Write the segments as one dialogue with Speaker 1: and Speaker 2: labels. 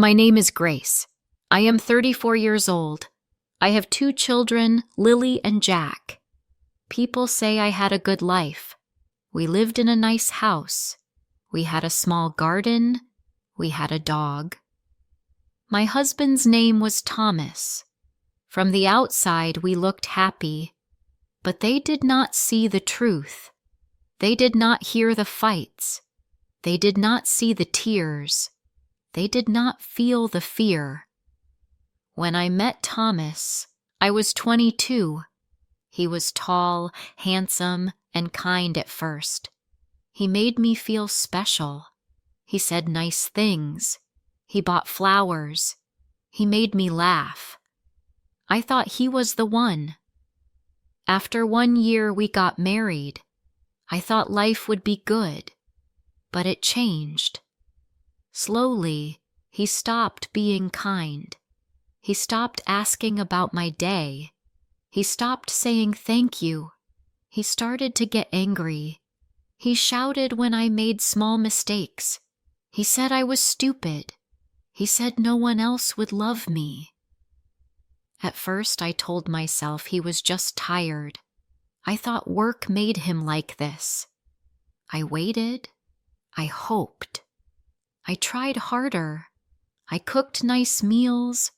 Speaker 1: My name is Grace. I am 34 years old. I have 2 children, Lily and Jack. People say I had a good life. We lived in a nice house. We had a small garden. We had a dog. My husband's name was Thomas. From the outside, we looked happy, but they did not see the truth. They did not hear the fights. They did not see the tears. They did not feel the fear. When I met Thomas, I was 22. He was tall, handsome, and kind at first. He made me feel special. He said nice things. He bought flowers. He made me laugh. I thought he was the one. After 1 year, we got married. I thought life would be good, but it changed. Slowly, he stopped being kind. He stopped asking about my day. He stopped saying thank you. He started to get angry. He shouted when I made small mistakes. He said I was stupid. He said no one else would love me. At first, I told myself he was just tired. I thought work made him like this. I waited. I hoped. I tried harder. I cooked nice meals.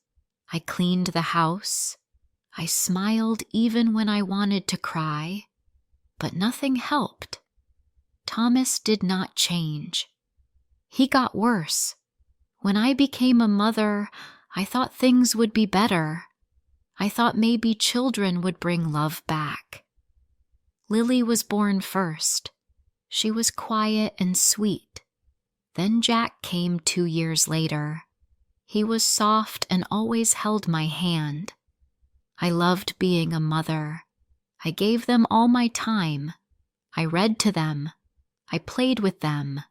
Speaker 1: I cleaned the house. I smiled even when I wanted to cry. But nothing helped. Thomas did not change. He got worse. When I became a mother, I thought things would be better. I thought maybe children would bring love back. Lily was born first. She was quiet and sweet. Then Jack came 2 years later. He was soft and always held my hand. I loved being a mother. I gave them all my time. I read to them. I played with them.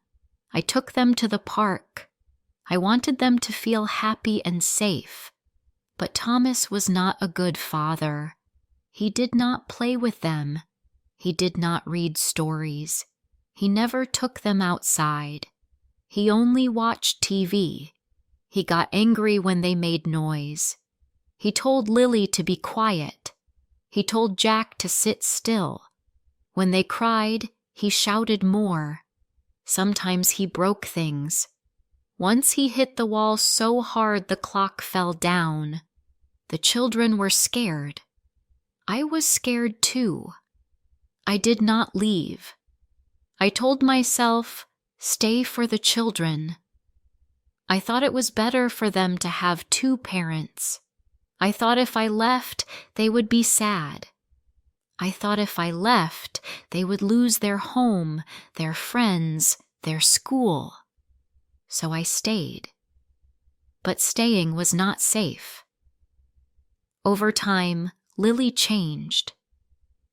Speaker 1: I took them to the park. I wanted them to feel happy and safe. But Thomas was not a good father. He did not play with them. He did not read stories. He never took them outside. He only watched TV. He got angry when they made noise. He told Lily to be quiet. He told Jack to sit still. When they cried, he shouted more. Sometimes he broke things. Once he hit the wall so hard the clock fell down. The children were scared. I was scared too. I did not leave. I told myself, stay for the children. I thought it was better for them to have 2 parents. I thought if I left, they would be sad. I thought if I left, they would lose their home, their friends, their school. So I stayed. But staying was not safe. Over time, Lily changed.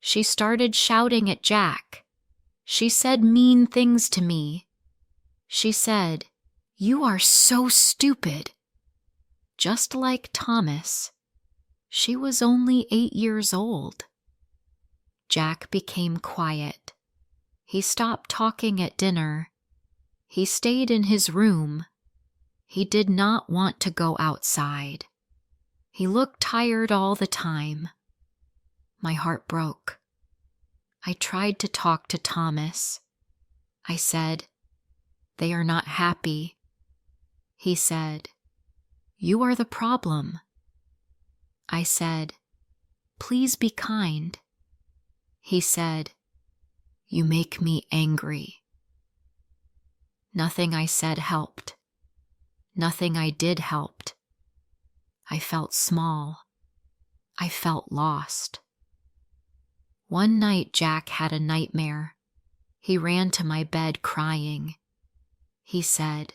Speaker 1: She started shouting at Jack. She said mean things to me. She said, "You are so stupid." Just like Thomas, she was only 8 years old. Jack became quiet. He stopped talking at dinner. He stayed in his room. He did not want to go outside. He looked tired all the time. My heart broke. I tried to talk to Thomas. I said, "They are not happy." He said, "You are the problem." I said, "Please be kind." He said, "You make me angry." Nothing I said helped. Nothing I did helped. I felt small. I felt lost. One night Jack had a nightmare. He ran to my bed crying. He said,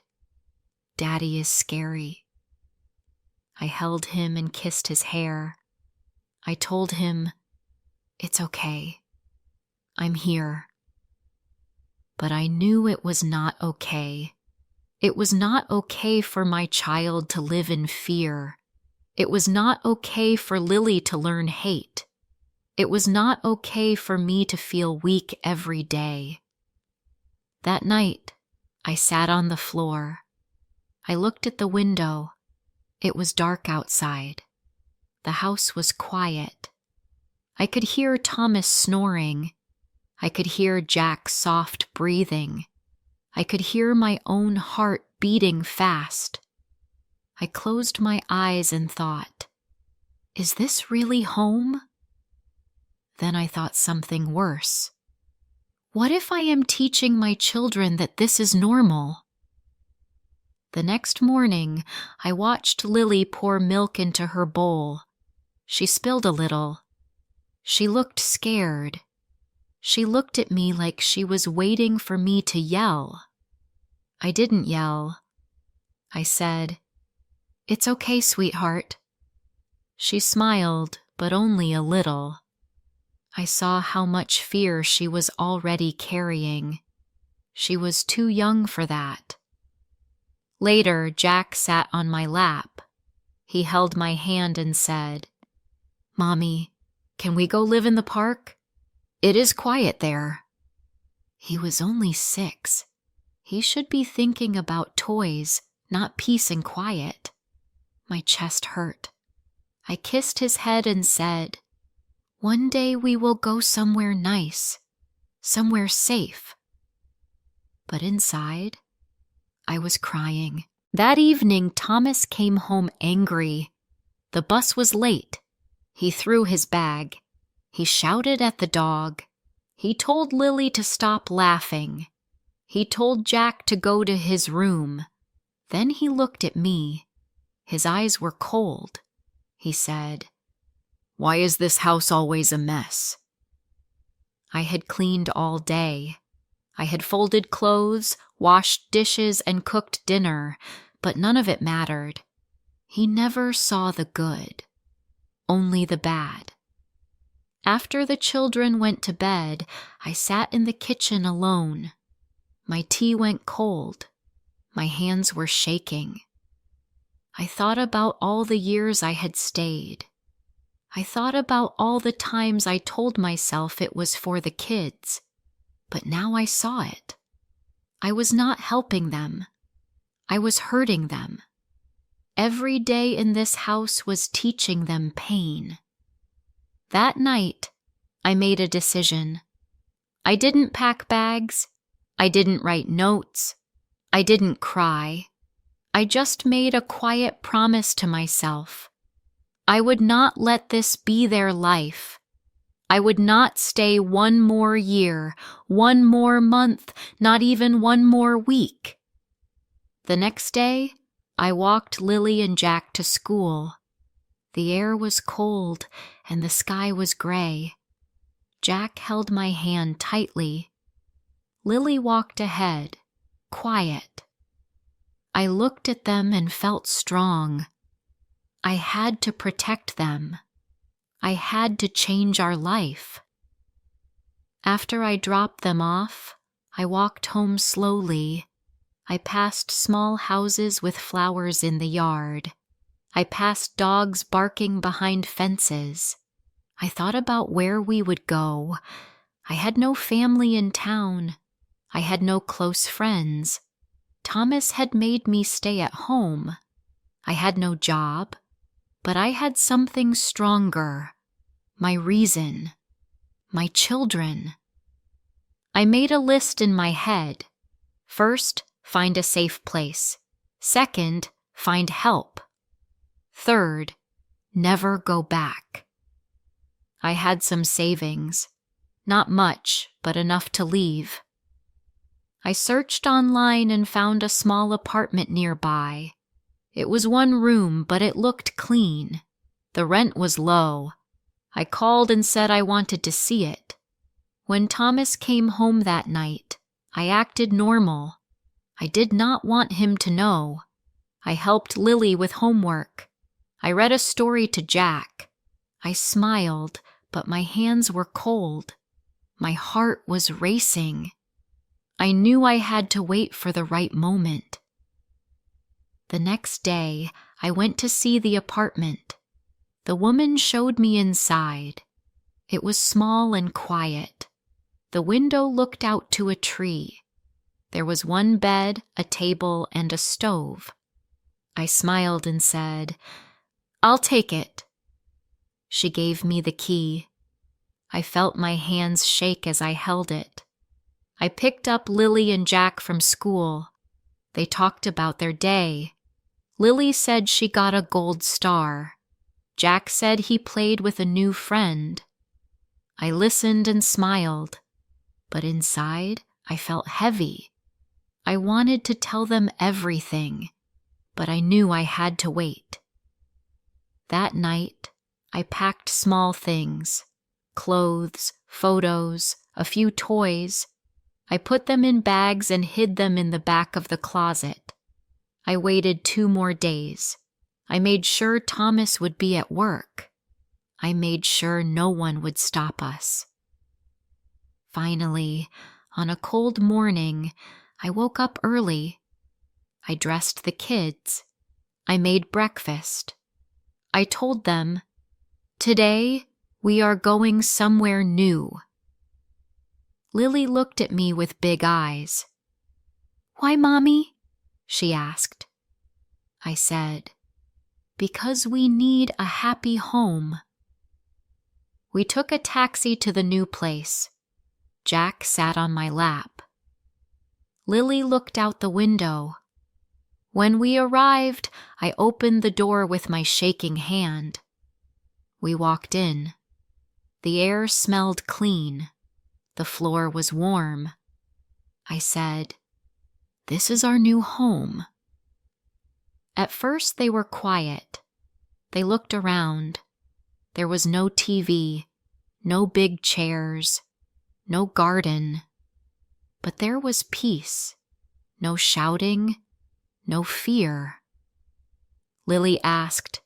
Speaker 1: "Daddy is scary." I held him and kissed his hair. I told him, "It's okay. I'm here." But I knew it was not okay. It was not okay for my child to live in fear. It was not okay for Lily to learn hate. It was not okay for me to feel weak every day. That night, I sat on the floor. I looked at the window. It was dark outside. The house was quiet. I could hear Thomas snoring. I could hear Jack's soft breathing. I could hear my own heart beating fast. I closed my eyes and thought, is this really home? Then I thought something worse. What if I am teaching my children that this is normal? The next morning, I watched Lily pour milk into her bowl. She spilled a little. She looked scared. She looked at me like she was waiting for me to yell. I didn't yell. I said, "It's okay, sweetheart." She smiled, but only a little. I saw how much fear she was already carrying. She was too young for that. Later, Jack sat on my lap. He held my hand and said, "Mommy, can we go live in the park? It is quiet there." He was only 6. He should be thinking about toys, not peace and quiet. My chest hurt. I kissed his head and said, "One day we will go somewhere nice, somewhere safe." But inside, I was crying. That evening, Thomas came home angry. The bus was late. He threw his bag. He shouted at the dog. He told Lily to stop laughing. He told Jack to go to his room. Then he looked at me. His eyes were cold. He said, "Why is this house always a mess?" I had cleaned all day. I had folded clothes, washed dishes, and cooked dinner, but none of it mattered. He never saw the good, only the bad. After the children went to bed, I sat in the kitchen alone. My tea went cold. My hands were shaking. I thought about all the years I had stayed. I thought about all the times I told myself it was for the kids, but now I saw it. I was not helping them. I was hurting them. Every day in this house was teaching them pain. That night, I made a decision. I didn't pack bags. I didn't write notes. I didn't cry. I just made a quiet promise to myself. I would not let this be their life. I would not stay one more year, one more month, not even one more week. The next day, I walked Lily and Jack to school. The air was cold and the sky was gray. Jack held my hand tightly. Lily walked ahead, quiet. I looked at them and felt strong. I had to protect them. I had to change our life. After I dropped them off, I walked home slowly. I passed small houses with flowers in the yard. I passed dogs barking behind fences. I thought about where we would go. I had no family in town. I had no close friends. Thomas had made me stay at home. I had no job, but I had something stronger. My reason. My children. I made a list in my head. First, find a safe place. Second, find help. Third, never go back. I had some savings. Not much, but enough to leave. I searched online and found a small apartment nearby. It was one room, but it looked clean. The rent was low. I called and said I wanted to see it. When Thomas came home that night, I acted normal. I did not want him to know. I helped Lily with homework. I read a story to Jack. I smiled, but my hands were cold. My heart was racing. I knew I had to wait for the right moment. The next day, I went to see the apartment. The woman showed me inside. It was small and quiet. The window looked out to a tree. There was one bed, a table, and a stove. I smiled and said, "I'll take it." She gave me the key. I felt my hands shake as I held it. I picked up Lily and Jack from school. They talked about their day. Lily said she got a gold star. Jack said he played with a new friend. I listened and smiled, but inside I felt heavy. I wanted to tell them everything, but I knew I had to wait. That night, I packed small things, clothes, photos, a few toys. I put them in bags and hid them in the back of the closet. I waited 2 more days. I made sure Thomas would be at work. I made sure no one would stop us. Finally, on a cold morning, I woke up early. I dressed the kids. I made breakfast. I told them, "Today, we are going somewhere new." Lily looked at me with big eyes. "Why, Mommy?" she asked. I said, "Because we need a happy home." We took a taxi to the new place. Jack sat on my lap. Lily looked out the window. When we arrived, I opened the door with my shaking hand. We walked in. The air smelled clean. The floor was warm. I said, "This is our new home." At first they were quiet. They looked around. There was no TV, no big chairs, no garden. But there was peace, no shouting, no fear. Lily asked,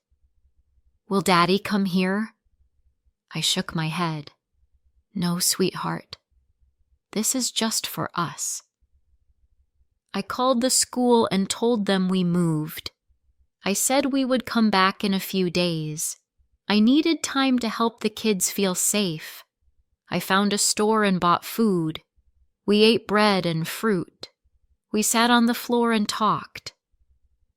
Speaker 1: "Will Daddy come here?" I shook my head. "No, sweetheart. This is just for us." I called the school and told them we moved. I said we would come back in a few days. I needed time to help the kids feel safe. I found a store and bought food. We ate bread and fruit. We sat on the floor and talked.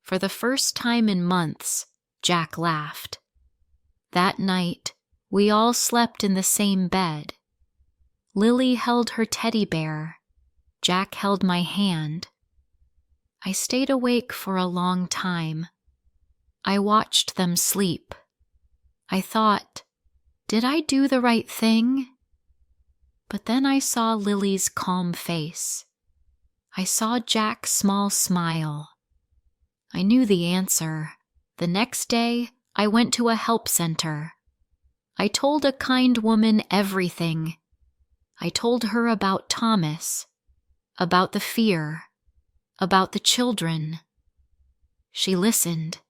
Speaker 1: For the first time in months, Jack laughed. That night, we all slept in the same bed. Lily held her teddy bear. Jack held my hand. I stayed awake for a long time. I watched them sleep. I thought, did I do the right thing? But then I saw Lily's calm face. I saw Jack's small smile. I knew the answer. The next day, I went to a help center. I told a kind woman everything. I told her about Thomas, about the fear, about the children. She listened.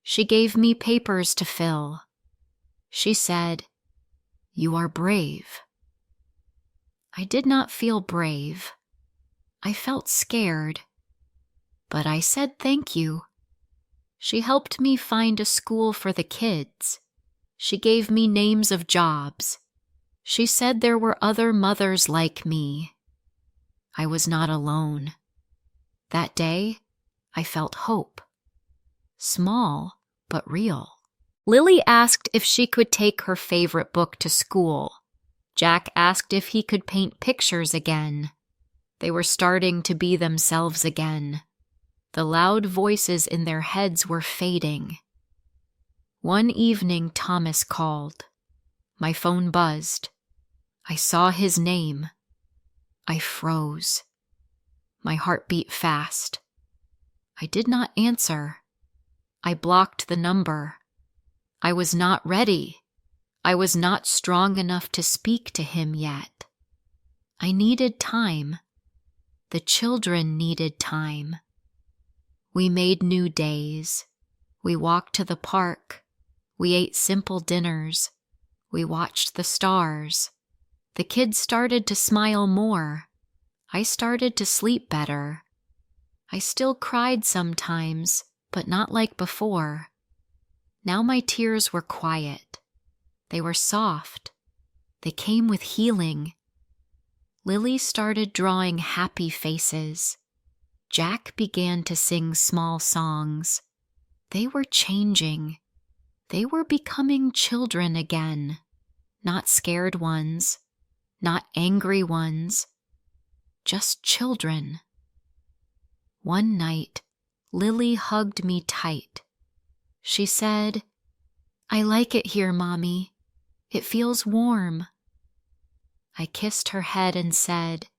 Speaker 1: She gave me papers to fill. She said, "You are brave." I did not feel brave. I felt scared. But I said thank you. She helped me find a school for the kids. She gave me names of jobs. She said there were other mothers like me. I was not alone. That day, I felt hope. Small, but real. Lily asked if she could take her favorite book to school. Jack asked if he could paint pictures again. They were starting to be themselves again. The loud voices in their heads were fading. One evening, Thomas called. My phone buzzed. I saw his name. I froze. My heart beat fast. I did not answer. I blocked the number. I was not ready. I was not strong enough to speak to him yet. I needed time. The children needed time. We made new days. We walked to the park. We ate simple dinners. We watched the stars. The kids started to smile more. I started to sleep better. I still cried sometimes, but not like before. Now my tears were quiet. They were soft. They came with healing. Lily started drawing happy faces. Jack began to sing small songs. They were changing. They were becoming children again. Not scared ones, not angry ones, just children. One night, Lily hugged me tight. She said, "I like it here, Mommy. It feels warm." I kissed her head and said,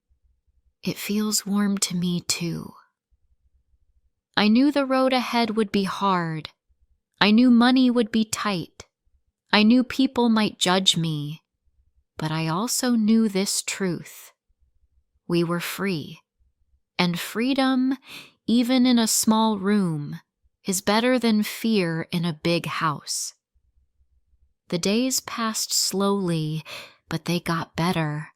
Speaker 1: "It feels warm to me too." I knew the road ahead would be hard. I knew money would be tight. I knew people might judge me. But I also knew this truth. We were free. And freedom, even in a small room, is better than fear in a big house. The days passed slowly, but they got better.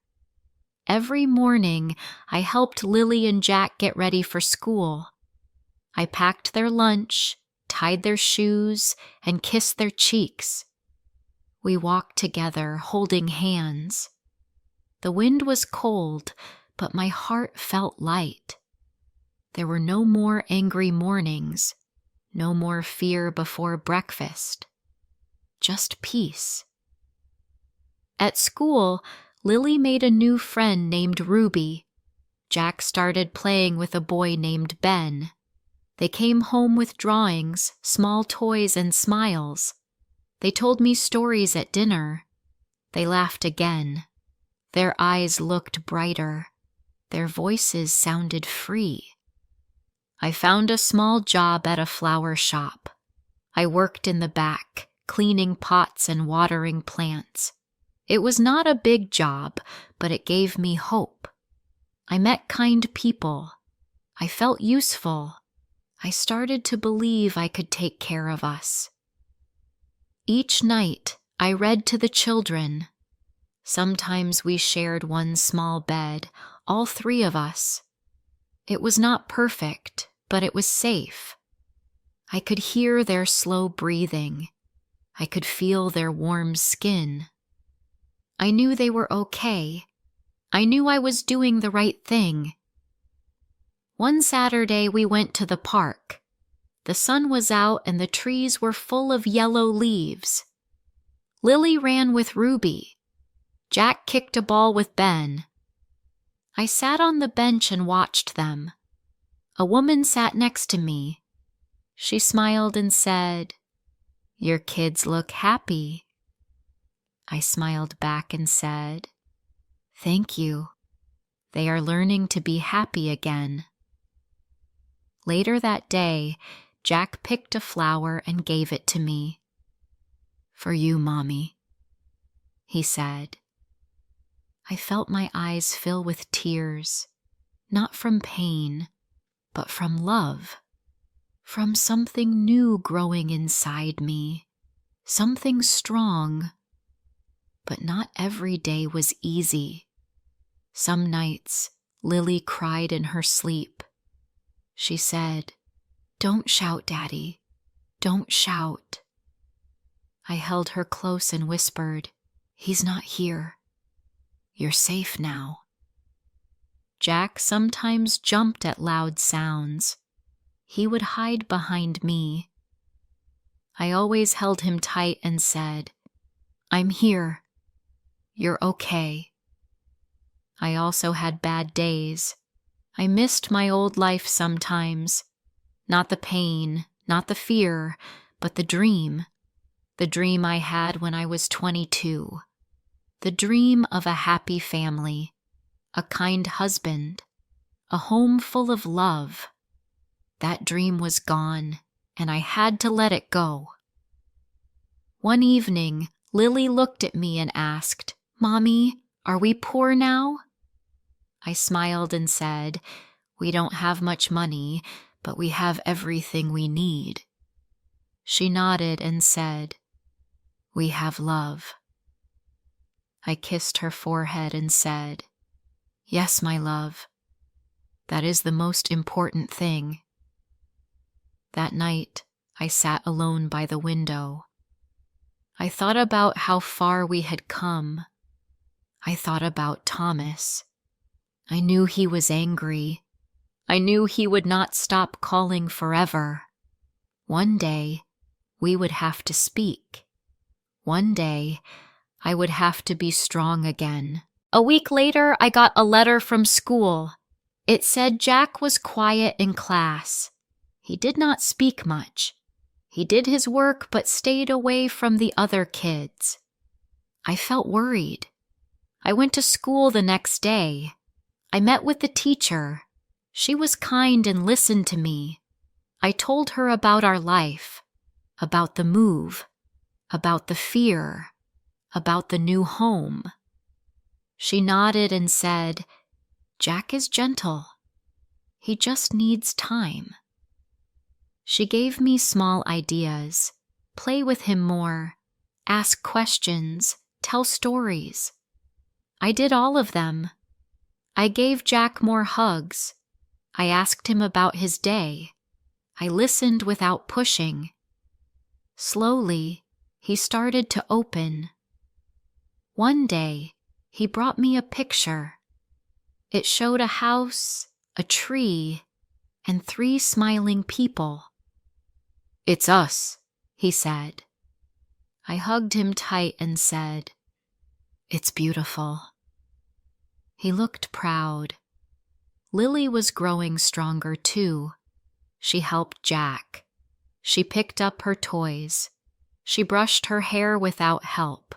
Speaker 1: Every morning, I helped Lily and Jack get ready for school. I packed their lunch, tied their shoes, and kissed their cheeks. We walked together, holding hands. The wind was cold, but my heart felt light. There were no more angry mornings, no more fear before breakfast. Just peace. At school, Lily made a new friend named Ruby. Jack started playing with a boy named Ben. They came home with drawings, small toys, and smiles. They told me stories at dinner. They laughed again. Their eyes looked brighter. Their voices sounded free. I found a small job at a flower shop. I worked in the back, cleaning pots and watering plants. It was not a big job, but it gave me hope. I met kind people. I felt useful. I started to believe I could take care of us. Each night, I read to the children. Sometimes we shared one small bed, all three of us. It was not perfect, but it was safe. I could hear their slow breathing. I could feel their warm skin. I knew they were okay. I knew I was doing the right thing. One Saturday we went to the park. The sun was out and the trees were full of yellow leaves. Lily ran with Ruby. Jack kicked a ball with Ben. I sat on the bench and watched them. A woman sat next to me. She smiled and said, "Your kids look happy." I smiled back and said, "Thank you. They are learning to be happy again." Later that day, Jack picked a flower and gave it to me. "For you, Mommy," he said. I felt my eyes fill with tears, not from pain, but from love, from something new growing inside me, something strong. But not every day was easy. Some nights, Lily cried in her sleep. She said, "Don't shout, Daddy. Don't shout." I held her close and whispered, "He's not here. You're safe now." Jack sometimes jumped at loud sounds. He would hide behind me. I always held him tight and said, "I'm here. You're okay." I also had bad days. I missed my old life sometimes. Not the pain, not the fear, but the dream. The dream I had when I was 22. The dream of a happy family, a kind husband, a home full of love. That dream was gone, and I had to let it go. One evening, Lily looked at me and asked, "Mommy, are we poor now?" I smiled and said, "We don't have much money, but we have everything we need." She nodded and said, "We have love." I kissed her forehead and said, "Yes, my love. That is the most important thing." That night, I sat alone by the window. I thought about how far we had come. I thought about Thomas. I knew he was angry. I knew he would not stop calling forever. One day, we would have to speak. One day, I would have to be strong again. A week later, I got a letter from school. It said Jack was quiet in class. He did not speak much. He did his work but stayed away from the other kids. I felt worried. I went to school the next day. I met with the teacher. She was kind and listened to me. I told her about our life, about the move, about the fear, about the new home. She nodded and said, "Jack is gentle. He just needs time." She gave me small ideas. Play with him more, ask questions, tell stories. I did all of them. I gave Jack more hugs. I asked him about his day. I listened without pushing. Slowly, he started to open. One day, he brought me a picture. It showed a house, a tree, and 3 smiling people. "It's us," he said. I hugged him tight and said, "It's beautiful." He looked proud. Lily was growing stronger too. She helped Jack. She picked up her toys. She brushed her hair without help.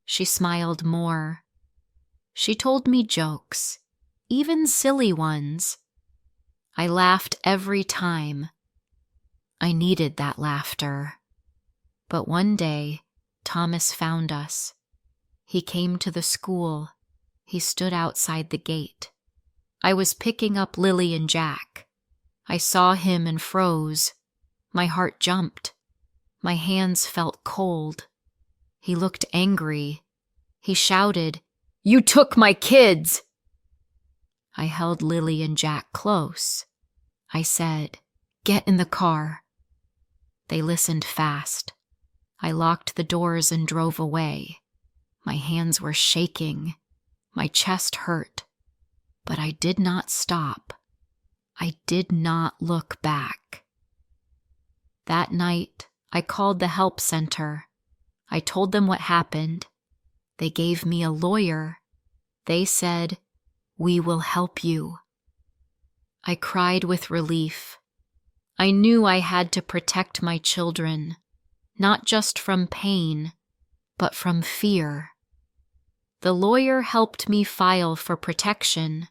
Speaker 1: She smiled more. She told me jokes, even silly ones. I laughed every time. I needed that laughter. But one day, Thomas found us. He came to the school. He stood outside the gate. I was picking up Lily and Jack. I saw him and froze. My heart jumped. My hands felt cold. He looked angry. He shouted, "You took my kids!" I held Lily and Jack close. I said, "Get in the car." They listened fast. I locked the doors and drove away. My hands were shaking. My chest hurt. But I did not stop. I did not look back. That night, I called the help center. I told them what happened. They gave me a lawyer. They said, "We will help you." I cried with relief. I knew I had to protect my children, not just from pain, but from fear. The lawyer helped me file for protection.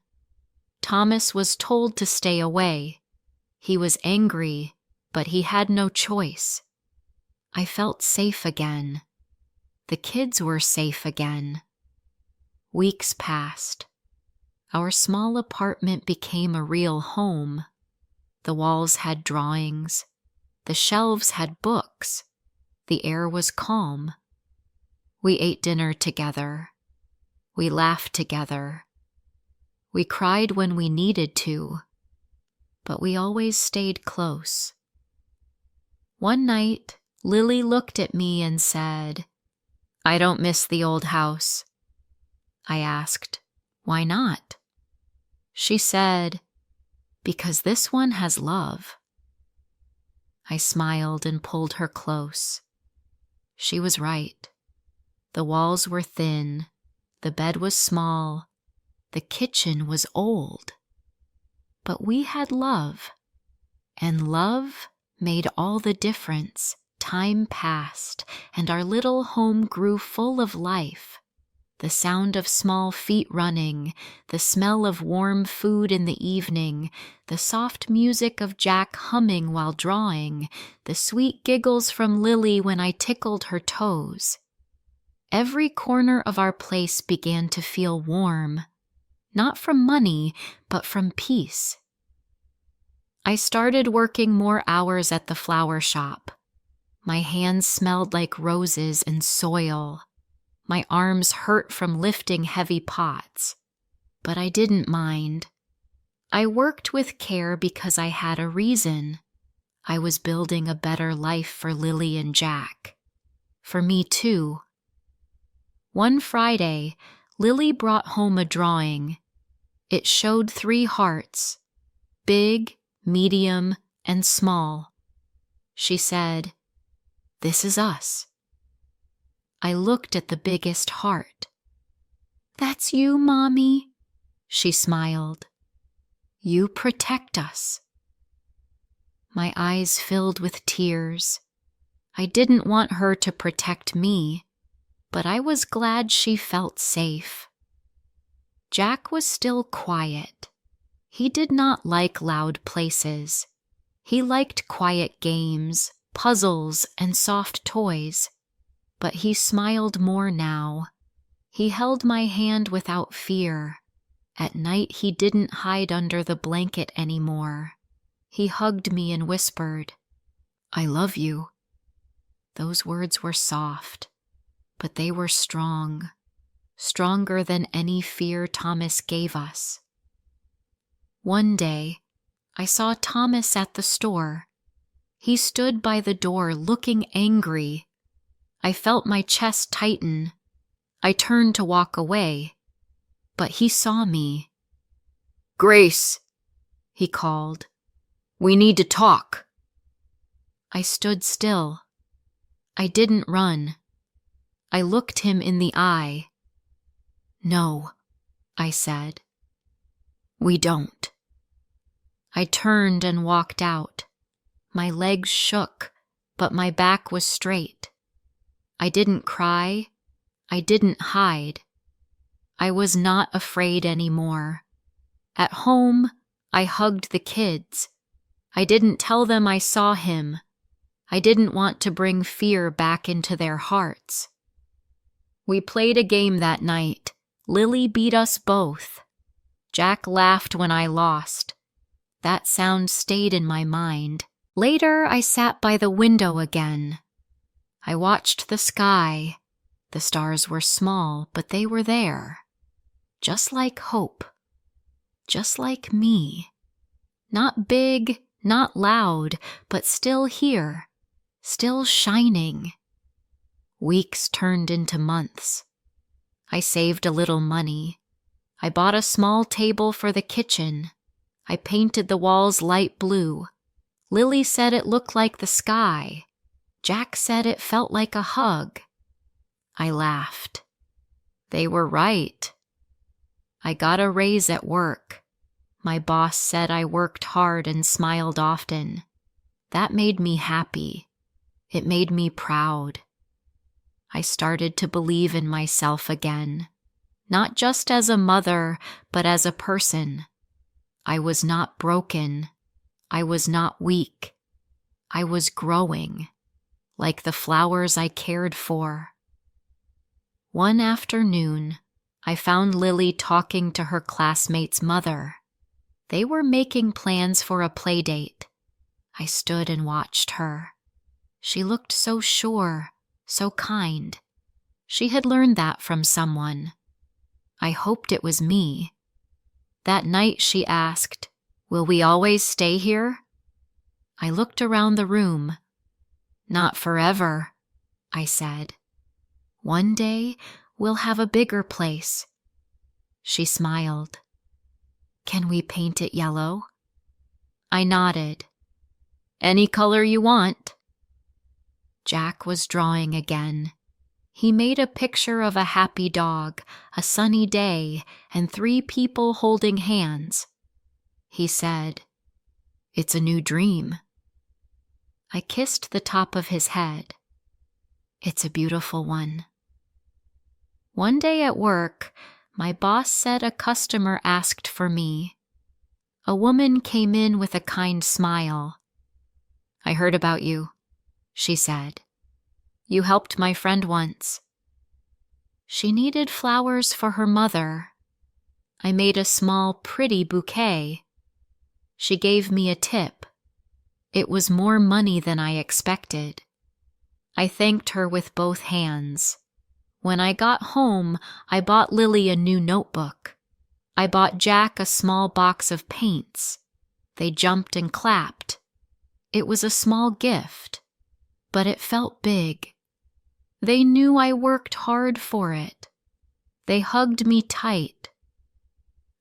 Speaker 1: Thomas was told to stay away. He was angry, but he had no choice. I felt safe again. The kids were safe again. Weeks passed. Our small apartment became a real home. The walls had drawings. The shelves had books. The air was calm. We ate dinner together. We laughed together. We cried when we needed to, but we always stayed close. One night, Lily looked at me and said, "I don't miss the old house." I asked, "Why not?" She said, "Because this one has love." I smiled and pulled her close. She was right. The walls were thin. The bed was small. The kitchen was old. But we had love. And love made all the difference. Time passed, and our little home grew full of life. The sound of small feet running, the smell of warm food in the evening, the soft music of Jack humming while drawing, the sweet giggles from Lily when I tickled her toes. Every corner of our place began to feel warm, not from money, but from peace. I started working more hours at the flower shop. My hands smelled like roses and soil. My arms hurt from lifting heavy pots, but I didn't mind. I worked with care because I had a reason. I was building a better life for Lily and Jack. For me too. One Friday, Lily brought home a drawing. It showed 3 hearts, big, medium, and small. She said, "This is us." I looked at the biggest heart. "That's you, Mommy," she smiled. "You protect us." My eyes filled with tears. I didn't want her to protect me, but I was glad she felt safe. Jack was still quiet. He did not like loud places. He liked quiet games, puzzles, and soft toys. But he smiled more now. He held my hand without fear. At night he didn't hide under the blanket anymore. He hugged me and whispered, "I love you." Those words were soft, but they were strong, stronger than any fear Thomas gave us. One day, I saw Thomas at the store. He stood by the door looking angry. I felt my chest tighten. I turned to walk away, but he saw me. "Grace," he called. "We need to talk." I stood still. I didn't run. I looked him in the eye. "No," I said. "We don't." I turned and walked out. My legs shook, but my back was straight. I didn't cry. I didn't hide. I was not afraid anymore. At home, I hugged the kids. I didn't tell them I saw him. I didn't want to bring fear back into their hearts. We played a game that night. Lily beat us both. Jack laughed when I lost. That sound stayed in my mind. Later, I sat by the window again. I watched the sky. The stars were small, but they were there. Just like hope. Just like me. Not big, not loud, but still here. Still shining. Weeks turned into months. I saved a little money. I bought a small table for the kitchen. I painted the walls light blue. Lily said it looked like the sky. Jack said it felt like a hug. I laughed. They were right. I got a raise at work. My boss said I worked hard and smiled often. That made me happy. It made me proud. I started to believe in myself again, not just as a mother, but as a person. I was not broken. I was not weak. I was growing, like the flowers I cared for. One afternoon, I found Lily talking to her classmate's mother. They were making plans for a play date. I stood and watched her. She looked so sure, so kind. She had learned that from someone. I hoped it was me. That night she asked, "Will we always stay here?" I looked around the room. "Not forever," I said. "One day we'll have a bigger place." She smiled. "Can we paint it yellow?" I nodded. "Any color you want." Jack was drawing again. He made a picture of a happy dog, a sunny day, and 3 people holding hands. He said, "It's a new dream." I kissed the top of his head. "It's a beautiful one." One day at work, my boss said a customer asked for me. A woman came in with a kind smile. "I heard about you," she said. "You helped my friend once." She needed flowers for her mother. I made a small, pretty bouquet. She gave me a tip. It was more money than I expected. I thanked her with both hands. When I got home, I bought Lily a new notebook. I bought Jack a small box of paints. They jumped and clapped. It was a small gift, but it felt big. They knew I worked hard for it. They hugged me tight.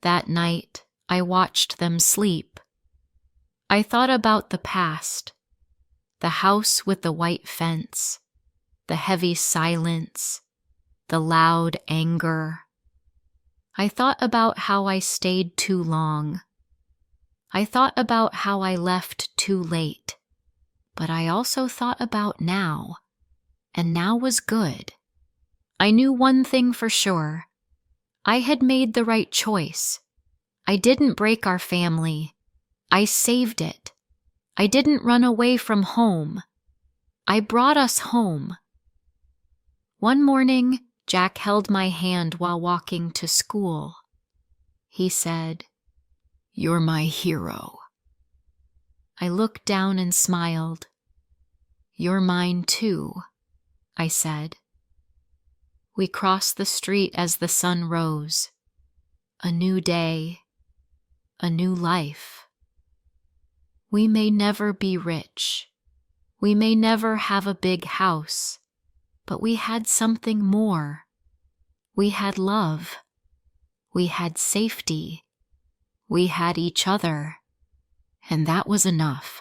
Speaker 1: That night, I watched them sleep. I thought about the past. The house with the white fence, the heavy silence, the loud anger. I thought about how I stayed too long. I thought about how I left too late. But I also thought about now, and now was good. I knew one thing for sure. I had made the right choice. I didn't break our family. I saved it. I didn't run away from home. I brought us home. One morning, Jack held my hand while walking to school. He said, "You're my hero." I looked down and smiled. "You're mine too," I said. We crossed the street as the sun rose. A new day, a new life. We may never be rich. We may never have a big house, but we had something more. We had love. We had safety. We had each other, and that was enough.